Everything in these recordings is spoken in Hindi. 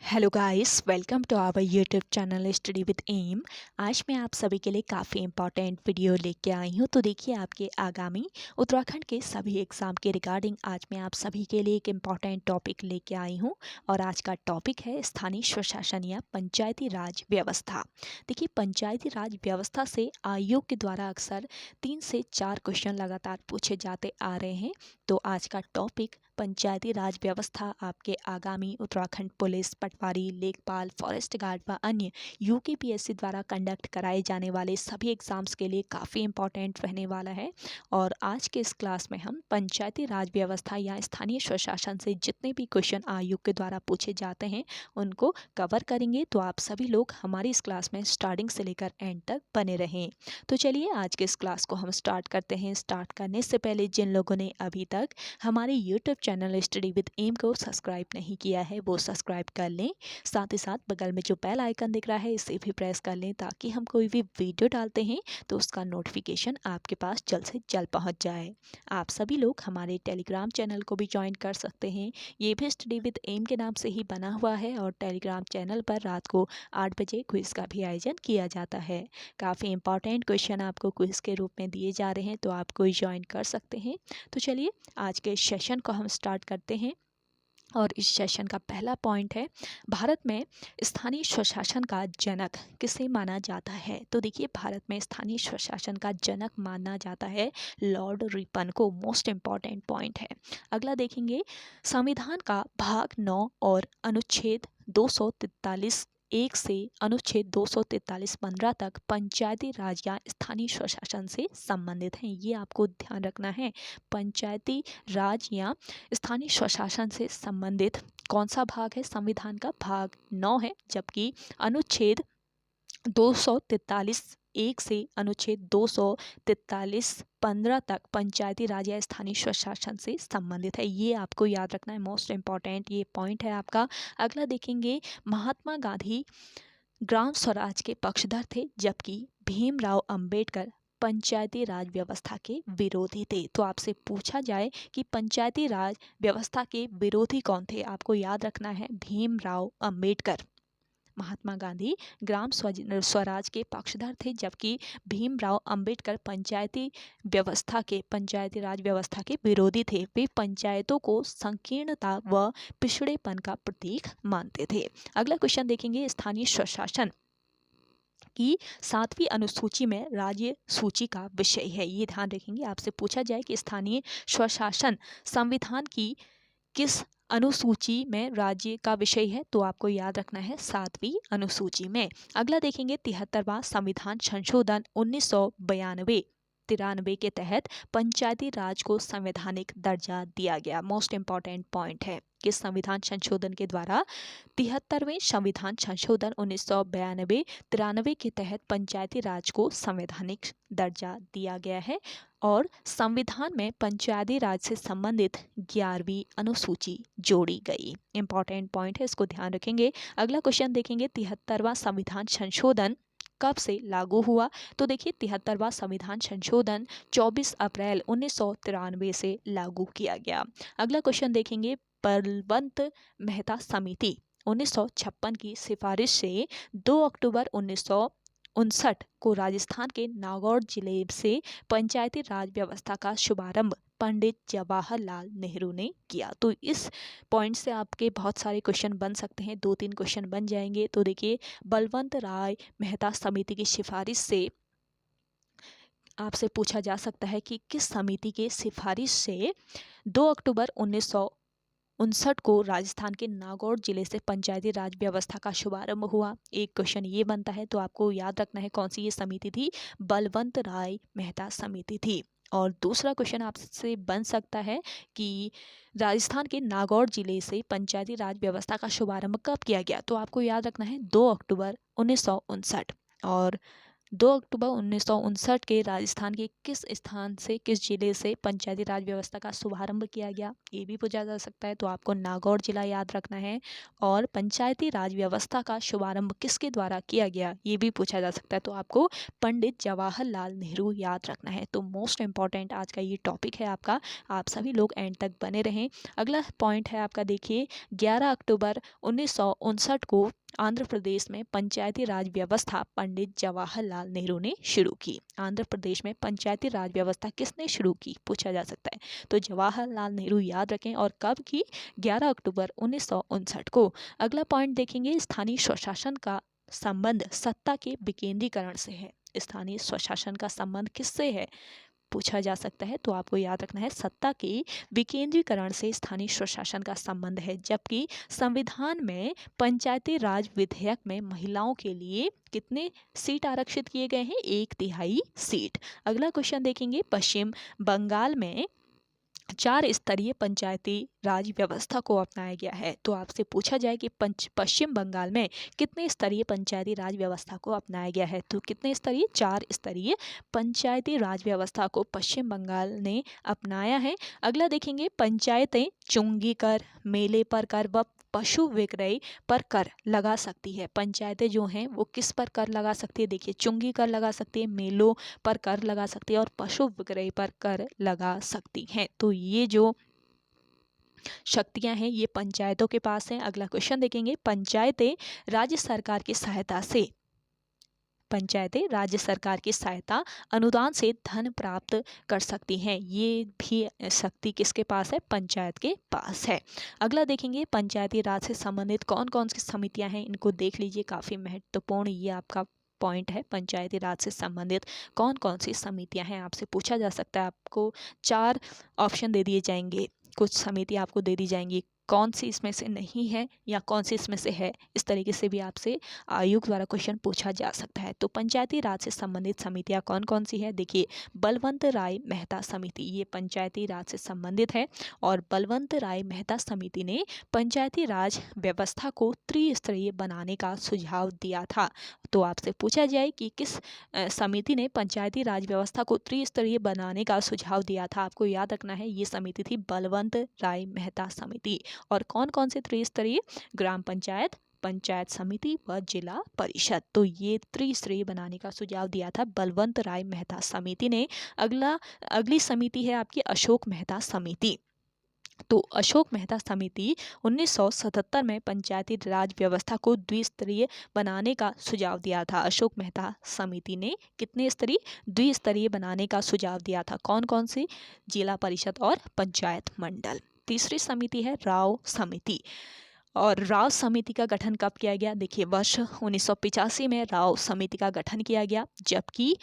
Hello guys, welcome to our YouTube channel study with M. आज मैं आप सभी के लिए काफ़ी इंपॉर्टेंट वीडियो लेके आई हूँ। तो देखिए, आपके आगामी उत्तराखंड के सभी एग्ज़ाम के रिगार्डिंग आज मैं आप सभी के लिए एक इम्पॉर्टेंट टॉपिक लेके आई हूँ। और आज का टॉपिक है स्थानीय स्वशासन या पंचायती राज व्यवस्था। देखिए, पंचायती राज व्यवस्था से आयोग के द्वारा अक्सर 3 से 4 क्वेश्चन लगातार पूछे जाते आ रहे हैं। तो आज का टॉपिक पंचायती राज व्यवस्था आपके आगामी उत्तराखंड पुलिस, पटवारी, लेखपाल, फॉरेस्ट गार्ड व अन्य यूकेपीएससी द्वारा कंडक्ट कराए जाने वाले सभी एग्जाम्स के लिए काफ़ी इंपॉर्टेंट रहने वाला है। और आज के इस क्लास में हम पंचायती राज व्यवस्था या स्थानीय स्वशासन से जितने भी क्वेश्चन आयोग के द्वारा पूछे जाते हैं उनको कवर करेंगे। तो आप सभी लोग हमारी इस क्लास में स्टार्टिंग से लेकर एंड तक बने रहें। तो चलिए आज के इस क्लास को हम स्टार्ट करते हैं। स्टार्ट करने से पहले जिन लोगों ने अभी तक हमारे YouTube channel study with M को सब्सक्राइब नहीं किया है वो सब्सक्राइब कर लें। साथ ही साथ बगल में जो बेल आइकन दिख रहा है इसे भी प्रेस कर लें ताकि हम कोई भी वीडियो डालते हैं तो उसका नोटिफिकेशन आपके पास जल्द से जल्द पहुंच जाए। आप सभी लोग हमारे टेलीग्राम चैनल को भी ज्वाइन कर सकते हैं। ये भी स्टडी विद एम के नाम से ही बना हुआ है और टेलीग्राम चैनल पर रात को 8 बजे क्विज़ का भी आयोजन किया जाता है। काफ़ी इंपॉर्टेंट क्वेश्चन आपको क्विज़ के रूप में दिए जा रहे हैं तो आप कोई ज्वाइन कर सकते हैं। तो चलिए आज के सेशन को हम स्टार्ट करते हैं। और इस सेशन का पहला पॉइंट है, भारत में स्थानीय स्वशासन का जनक किसे माना जाता है। तो देखिए, भारत में स्थानीय स्वशासन का जनक माना जाता है लॉर्ड रिपन को। मोस्ट इम्पॉर्टेंट पॉइंट है। अगला देखेंगे, संविधान का भाग 9 और अनुच्छेद 243 1 से अनुच्छेद 243(15) तक पंचायती राज या स्थानीय स्वशासन से संबंधित हैं। ये आपको ध्यान रखना है। पंचायती राज या स्थानीय स्वशासन से संबंधित कौन सा भाग है? संविधान का भाग 9 है, जबकि अनुच्छेद 243 1 से अनुच्छेद 243(15) तक पंचायती राज या स्थानीय स्वशासन से संबंधित है। ये आपको याद रखना है। मोस्ट इम्पॉर्टेंट ये पॉइंट है आपका। अगला देखेंगे, महात्मा गांधी ग्राम स्वराज के पक्षधर थे जबकि भीमराव अंबेडकर पंचायती राज व्यवस्था के विरोधी थे। तो आपसे पूछा जाए कि पंचायती राज व्यवस्था के विरोधी कौन थे, आपको याद रखना है भीमराव अंबेडकर। महात्मा गांधी ग्राम स्वराज के पक्षधर थे जबकि भीमराव अंबेडकर पंचायती राज व्यवस्था के विरोधी थे। वे पंचायतों को संकीर्णता व पिछड़ेपन का प्रतीक मानते थे। अगला क्वेश्चन देखेंगे, स्थानीय स्वशासन की 7वीं अनुसूची में राज्य सूची का विषय है। ये ध्यान रखेंगे। आपसे पूछा जाए कि स्थानीय स्वशासन संविधान की किस अनुसूची में राज्य का विषय है, तो आपको याद रखना है 7वीं अनुसूची में। अगला देखेंगे, 73वां संविधान संशोधन 1992-93 के तहत पंचायती राज को संवैधानिक दर्जा दिया गया। मोस्ट इंपॉर्टेंट पॉइंट है कि संविधान संशोधन के द्वारा 73वें संविधान संशोधन 1992-93 के तहत पंचायती राज को संवैधानिक दर्जा दिया गया है। और संविधान में पंचायती राज से संबंधित 11वीं अनुसूची जोड़ी गई। इंपॉर्टेंट पॉइंट है, इसको ध्यान रखेंगे। अगला क्वेश्चन देखेंगे, 73वां संविधान संशोधन कब से लागू हुआ। तो देखिए, 73वां संविधान संशोधन 24 अप्रैल 1993 से लागू किया गया। अगला क्वेश्चन देखेंगे, बलवंत मेहता समिति 1956 की सिफारिश से 2 अक्टूबर 1959 को राजस्थान के नागौर जिले से पंचायती राज व्यवस्था का शुभारंभ पंडित जवाहरलाल नेहरू ने किया। तो इस पॉइंट से आपके बहुत सारे क्वेश्चन बन सकते हैं, 2-3 क्वेश्चन बन जाएंगे। तो देखिए, बलवंत राय मेहता समिति की सिफारिश से आपसे पूछा जा सकता है कि किस समिति के सिफारिश से 2 अक्टूबर 1959 को राजस्थान के नागौर जिले से पंचायती राज व्यवस्था का शुभारंभ हुआ। एक क्वेश्चन ये बनता है, तो आपको याद रखना है कौन सी ये समिति थी, बलवंत राय मेहता समिति थी। और दूसरा क्वेश्चन आपसे बन सकता है कि राजस्थान के नागौर जिले से पंचायती राज व्यवस्था का शुभारंभ कब किया गया, तो आपको याद रखना है 2 अक्टूबर 1959। और 2 अक्टूबर 1959 के राजस्थान के किस स्थान से, किस जिले से पंचायती राज व्यवस्था का शुभारंभ किया गया, ये भी पूछा जा सकता है। तो आपको नागौर जिला याद रखना है। और पंचायती राज व्यवस्था का शुभारंभ किसके द्वारा किया गया, ये भी पूछा जा सकता है। तो आपको पंडित जवाहरलाल नेहरू याद रखना है। तो मोस्ट इंपॉर्टेंट आज का ये टॉपिक है आपका, आप सभी लोग एंड तक बने रहें। अगला पॉइंट है आपका, देखिए 11 अक्टूबर 1959 को आंध्र प्रदेश में पंचायती राज व्यवस्था पंडित जवाहरलाल नेहरू ने शुरू की। आंध्र प्रदेश में पंचायती राज व्यवस्था किसने शुरू की, पूछा जा सकता है। तो जवाहरलाल नेहरू याद रखें। और कब की, 11 अक्टूबर 1959 को। अगला पॉइंट देखेंगे, स्थानीय स्वशासन का संबंध सत्ता के विकेंद्रीकरण से है। स्थानीय स्वशासन का संबंध किससे है, पूछा जा सकता है। तो आपको याद रखना है, सत्ता के विकेंद्रीकरण से स्थानीय स्वशासन का संबंध है। जबकि संविधान में पंचायती राज विधेयक में महिलाओं के लिए कितने सीट आरक्षित किए गए हैं, 1/3 सीट। अगला क्वेश्चन देखेंगे, पश्चिम बंगाल में 4 स्तरीय पंचायती राज व्यवस्था को अपनाया गया है। तो आपसे पूछा जाए कि पश्चिम बंगाल में कितने स्तरीय पंचायती राज व्यवस्था को अपनाया गया है, तो कितने स्तरीय, 4 स्तरीय पंचायती राज व्यवस्था को पश्चिम बंगाल ने अपनाया है। अगला देखेंगे, पंचायतें चुंगी कर, मेले पर कर व पशु विक्रय पर कर लगा सकती है। पंचायतें जो हैं वो किस पर कर लगा सकती है, देखिए चुंगी कर लगा सकती है, मेलों पर कर लगा सकती है और पशु विक्रय पर कर लगा सकती हैं। तो ये जो शक्तियां हैं ये पंचायतों के पास हैं। अगला क्वेश्चन देखेंगे, पंचायतें राज्य सरकार की सहायता अनुदान से धन प्राप्त कर सकती हैं। ये भी शक्ति किसके पास है, पंचायत के पास है। अगला देखेंगे, पंचायती राज से संबंधित कौन कौन सी समितियां हैं, इनको देख लीजिए, काफ़ी महत्वपूर्ण ये आपका पॉइंट है। पंचायती राज से संबंधित कौन कौन सी समितियां हैं, आपसे पूछा जा सकता है। आपको 4 ऑप्शन दे दिए जाएंगे, कुछ समिति आपको दे दी जाएंगी, कौन सी इसमें से नहीं है या कौन सी इसमें से है, इस तरीके से भी आपसे आयोग द्वारा क्वेश्चन पूछा जा सकता है। तो पंचायती राज से संबंधित समितियां कौन कौन सी है, देखिए बलवंत राय मेहता समिति, ये पंचायती राज से संबंधित है। और बलवंत राय मेहता समिति ने पंचायती राज व्यवस्था को त्रिस्तरीय बनाने का सुझाव दिया था। तो आपसे पूछा जाए कि किस समिति ने पंचायती राज व्यवस्था को त्रिस्तरीय बनाने का सुझाव दिया था, आपको याद रखना है ये समिति थी बलवंत राय मेहता समिति। और कौन कौन से त्रिस्तरीय, ग्राम पंचायत, पंचायत समिति व जिला परिषद। तो ये त्रिस्तरीय बनाने का सुझाव दिया था बलवंत राय मेहता समिति ने। अगली समिति है आपकी अशोक मेहता समिति। तो अशोक मेहता समिति 1977 में पंचायती राज व्यवस्था को द्विस्तरीय बनाने का सुझाव दिया था। अशोक मेहता समिति ने कितने स्तरीय, द्विस्तरीय बनाने का सुझाव दिया था। कौन कौन सी, जिला परिषद और पंचायत मंडल। तीसरी समिति है राव समिति। और राव समिति का गठन कब किया गया, देखिए वर्ष 1985 में राव समिति का गठन किया गया। जबकि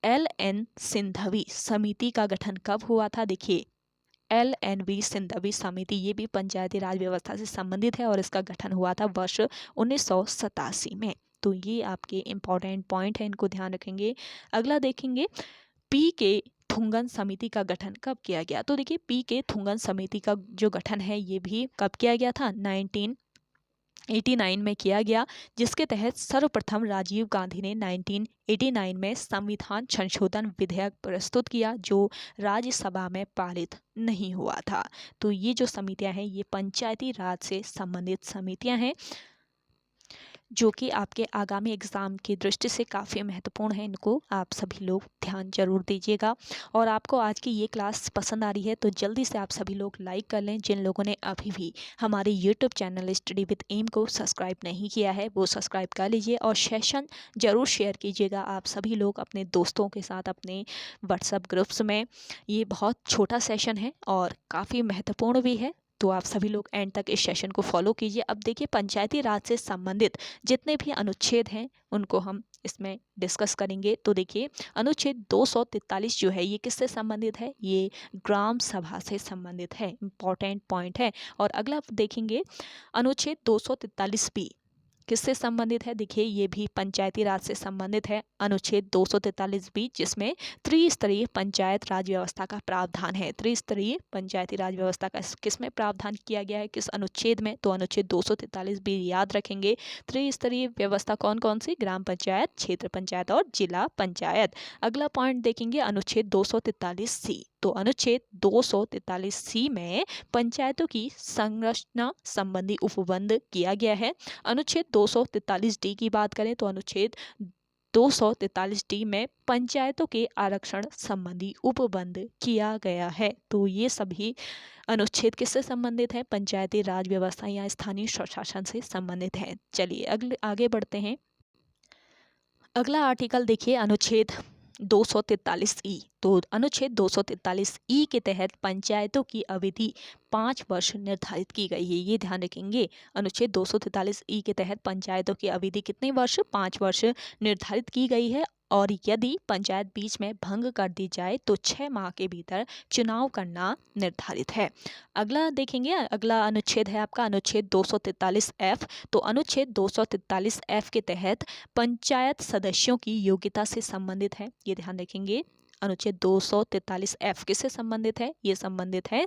LN सिंघवी समिति का गठन कब हुआ था, देखिए LNV सिंघवी समिति, ये भी पंचायती राज व्यवस्था से संबंधित है और इसका गठन हुआ था वर्ष 1987 में। तो ये आपके इम्पोर्टेंट पॉइंट है, इनको ध्यान रखेंगे। अगला देखेंगे, PK थुंगन समिति का गठन कब किया गया। तो देखिए PK थुंगन समिति का जो गठन है ये भी कब किया गया था, 1989 में किया गया, जिसके तहत सर्वप्रथम राजीव गांधी ने 1989 में संविधान संशोधन विधेयक प्रस्तुत किया, जो राज्यसभा में पारित नहीं हुआ था। तो ये जो समितियां हैं ये पंचायती राज से संबंधित समितियां हैं, जो कि आपके आगामी एग्ज़ाम की दृष्टि से काफ़ी महत्वपूर्ण है। इनको आप सभी लोग ध्यान जरूर दीजिएगा। और आपको आज की ये क्लास पसंद आ रही है तो जल्दी से आप सभी लोग लाइक कर लें। जिन लोगों ने अभी भी हमारे YouTube channel study with M को सब्सक्राइब नहीं किया है वो सब्सक्राइब कर लीजिए और सेशन ज़रूर शेयर कीजिएगा आप सभी लोग अपने दोस्तों के साथ, अपने व्हाट्सएप ग्रुप्स में। ये बहुत छोटा सेशन है और काफ़ी महत्वपूर्ण भी है, तो आप सभी लोग एंड तक इस सेशन को फॉलो कीजिए। अब देखिए पंचायती राज से संबंधित जितने भी अनुच्छेद हैं उनको हम इसमें डिस्कस करेंगे। तो देखिए अनुच्छेद 243 जो है ये किससे संबंधित है, ये ग्राम सभा से संबंधित है, इम्पॉर्टेंट पॉइंट है। और अगला देखेंगे अनुच्छेद 243B, किससे संबंधित है? देखिए ये भी पंचायती राज से संबंधित है। अनुच्छेद 243 बी, जिसमें त्रिस्तरीय पंचायत राज व्यवस्था का प्रावधान है। त्रिस्तरीय पंचायती राज व्यवस्था का किस में प्रावधान किया गया है, किस अनुच्छेद में? तो अनुच्छेद 243 बी याद रखेंगे। त्रिस्तरीय व्यवस्था कौन कौन सी? ग्राम पंचायत, क्षेत्र पंचायत और जिला पंचायत। अगला पॉइंट देखेंगे अनुच्छेद 243 सी। तो अनुच्छेद 243 सी में पंचायतों की संरचना संबंधी उपबंध किया गया है। अनुच्छेद 243 डी की बात करें तो अनुच्छेद 243 डी में पंचायतों के आरक्षण संबंधी उपबंध किया गया है। तो ये सभी अनुच्छेद किससे संबंधित है? पंचायती राज व्यवस्था या स्थानीय स्वशासन से संबंधित है। चलिए अगले आगे बढ़ते हैं। अगला आर्टिकल देखिए अनुच्छेद 243 ई। तो अनुच्छेद 243 ई के तहत पंचायतों की अवधि 5 वर्ष निर्धारित की गई है। ये ध्यान रखेंगे, अनुच्छेद 243 ई के तहत पंचायतों की अवधि कितने वर्ष? 5 वर्ष निर्धारित की गई है। और यदि पंचायत बीच में भंग कर दी जाए तो 6 माह के भीतर चुनाव करना निर्धारित है। अगला देखेंगे, अगला अनुच्छेद है आपका अनुच्छेद 243 एफ। तो अनुच्छेद 243 एफ के तहत पंचायत सदस्यों की योग्यता से संबंधित है। ये ध्यान रखेंगे, अनुच्छेद 243 एफ किससे संबंधित है? ये संबंधित है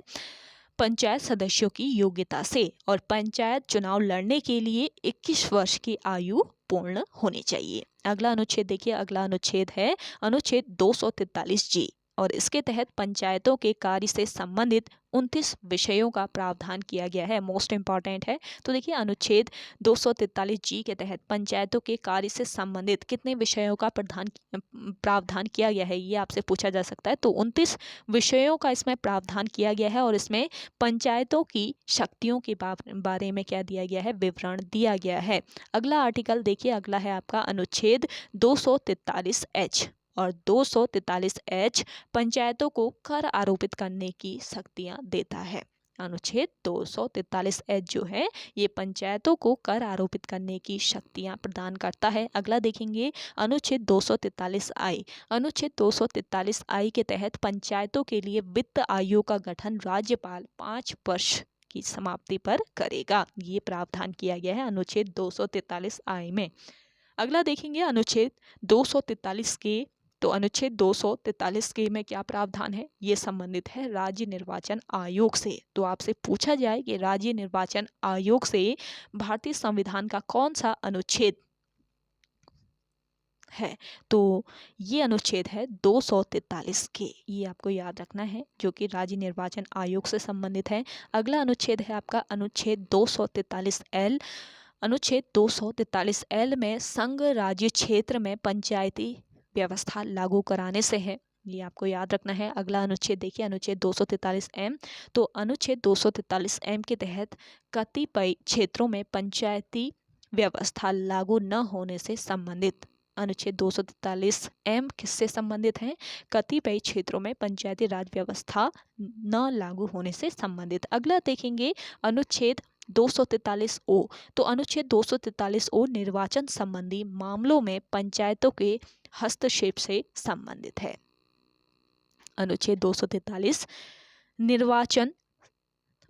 पंचायत सदस्यों की योग्यता से। और पंचायत चुनाव लड़ने के लिए 21 वर्ष की आयु पूर्ण होनी चाहिए। अगला अनुच्छेद देखिए, अगला अनुच्छेद है अनुच्छेद 243 जी। और इसके तहत पंचायतों के कार्य से संबंधित 29 विषयों का प्रावधान किया गया है। मोस्ट इंपॉर्टेंट है। तो देखिए अनुच्छेद 243 जी के तहत पंचायतों के कार्य से संबंधित कितने विषयों का प्रावधान किया गया है, ये आपसे पूछा जा सकता है। तो 29 विषयों का इसमें प्रावधान किया गया है। और इसमें पंचायतों की शक्तियों के बारे में क्या दिया गया है? विवरण दिया गया है। अगला आर्टिकल देखिए, अगला है आपका अनुच्छेद 243 एच। और 243 एच पंचायतों को कर आरोपित करने की शक्तियां देता है। अनुच्छेद 243 एच जो है ये पंचायतों को कर आरोपित करने की शक्तियां प्रदान करता है। अगला देखेंगे अनुच्छेद 243 आई। अनुच्छेद 243 आई के तहत पंचायतों के लिए वित्त आयोग का गठन राज्यपाल 5 वर्ष की समाप्ति पर करेगा। ये प्रावधान किया गया है अनुच्छेद 243 आई में। अगला देखेंगे अनुच्छेद 243 के। तो अनुच्छेद 243 के में क्या प्रावधान है? ये संबंधित है राज्य निर्वाचन आयोग से। तो आपसे पूछा जाए कि राज्य निर्वाचन आयोग से भारतीय संविधान का कौन सा अनुच्छेद है? तो ये अनुच्छेद है 243 के। ये आपको याद रखना है, जो कि राज्य निर्वाचन आयोग से संबंधित है। अगला अनुच्छेद है आपका अनुच्छेद 243 एल। अनुच्छेद 243 एल में संघ राज्य क्षेत्र में पंचायती व्यवस्था लागू कराने से है। ये आपको याद रखना है। अगला अनुच्छेद देखिए, अनुच्छेद 243 एम। तो अनुच्छेद 243 एम के तहत कतिपय क्षेत्रों में पंचायती व्यवस्था लागू न होने से संबंधित। अनुच्छेद 243 एम किससे संबंधित है? कतिपय क्षेत्रों में पंचायती राज व्यवस्था न लागू होने से संबंधित। अगला देखेंगे अनुच्छेद 243 ओ। तो अनुच्छेद 243 ओ निर्वाचन संबंधी मामलों में पंचायतों के हस्तक्षेप से संबंधित है। अनुच्छेद 243 निर्वाचन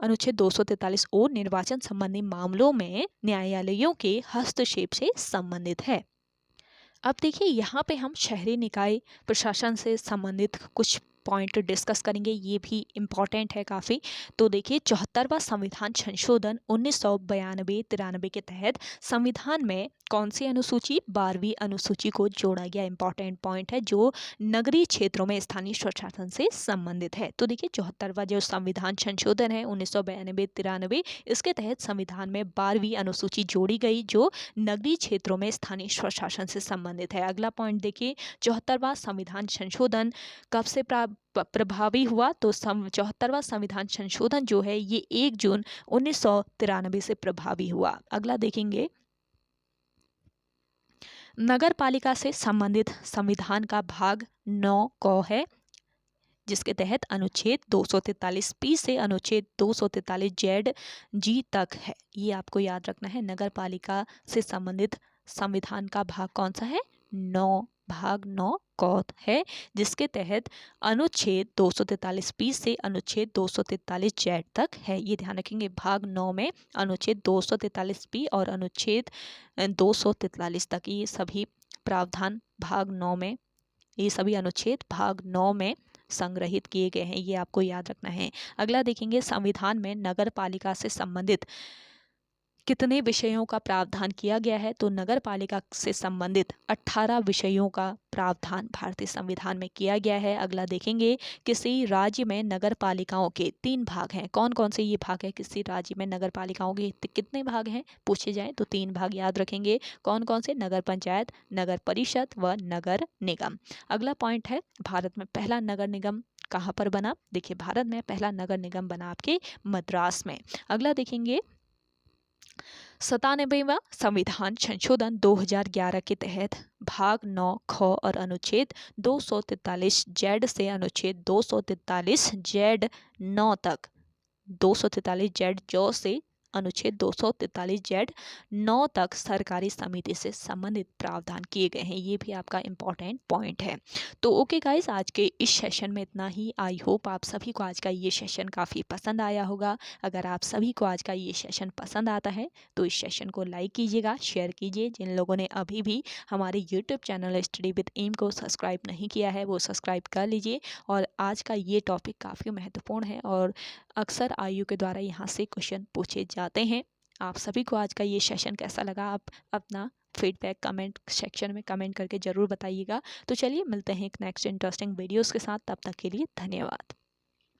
अनुच्छेद 243 ओ निर्वाचन संबंधी मामलों में न्यायालयों के हस्तक्षेप से संबंधित है। अब देखिए यहाँ पे हम शहरी निकाय प्रशासन से संबंधित कुछ पॉइंट डिस्कस करेंगे। ये भी इम्पॉर्टेंट है काफ़ी। तो देखिए 74वां संविधान संशोधन 1992-93 के तहत संविधान में कौन सी अनुसूची? 12वीं अनुसूची को जोड़ा गया। इंपॉर्टेंट पॉइंट है, जो नगरीय क्षेत्रों में स्थानीय स्वशासन से संबंधित है। तो देखिए 74वां जो संविधान संशोधन है 1992-93, इसके तहत संविधान में 12वीं अनुसूची जोड़ी गई, जो नगरीय क्षेत्रों में स्थानीय स्वशासन से संबंधित है। अगला पॉइंट देखिए, 74वां संविधान संशोधन कब से प्रभावी हुआ? तो 74वां संविधान संशोधन जो है ये 1 जून 1993 से प्रभावी हुआ। अगला देखेंगे, नगर पालिका से संबंधित संविधान का भाग 9 क है, जिसके तहत अनुच्छेद 243 पी से अनुच्छेद 243 जेड जी तक है। ये आपको याद रखना है। नगर पालिका से संबंधित संविधान का भाग कौन सा है? 9 भाग 9 क है, जिसके तहत अनुच्छेद 243 से अनुच्छेद 243 जेड तक है। ये ध्यान रखेंगे, भाग 9 में अनुच्छेद 243 और अनुच्छेद 243 तक, ये सभी प्रावधान भाग 9 में, ये सभी अनुच्छेद भाग 9 में संग्रहित किए गए हैं, ये आपको याद रखना है। अगला देखेंगे, संविधान में नगर पालिका से संबंधित कितने विषयों का प्रावधान किया गया है? तो नगर पालिका से संबंधित 18 विषयों का प्रावधान भारतीय संविधान में किया गया है। अगला देखेंगे, किसी राज्य में नगर पालिकाओं के 3 भाग हैं। कौन कौन से ये भाग है? किसी राज्य में नगर पालिकाओं के कितने भाग हैं पूछे जाए तो 3 भाग याद रखेंगे। कौन कौन से? नगर पंचायत, नगर परिषद व नगर निगम। अगला पॉइंट है, भारत में पहला नगर निगम कहाँ पर बना? देखिए, भारत में पहला नगर निगम बना आपके मद्रास में। अगला देखेंगे, 97वां संविधान संशोधन 2011 के तहत भाग 9 ख और अनुच्छेद 243 जेड से अनुच्छेद 243 जेड 9 तक, 243 जेड जो से अनुच्छेद 243 जेड 9 तक सरकारी समिति से संबंधित प्रावधान किए गए हैं। ये भी आपका इम्पॉर्टेंट पॉइंट है। तो ओके गाइस, आज के इस सेशन में इतना ही। आई होप आप सभी को आज का ये सेशन काफ़ी पसंद आया होगा। अगर आप सभी को आज का ये सेशन पसंद आता है तो इस सेशन को लाइक कीजिएगा, शेयर कीजिए। जिन लोगों ने अभी भी हमारे YouTube channel study with M को सब्सक्राइब नहीं किया है वो सब्सक्राइब कर लीजिए। और आज का ये टॉपिक काफ़ी महत्वपूर्ण है और अक्सर आयु के द्वारा यहाँ से क्वेश्चन पूछे जाते हैं। आप सभी को आज का ये सेशन कैसा लगा, आप अपना फीडबैक कमेंट सेक्शन में कमेंट करके ज़रूर बताइएगा। तो चलिए मिलते हैं एक नेक्स्ट इंटरेस्टिंग वीडियोस के साथ, तब तक के लिए धन्यवाद।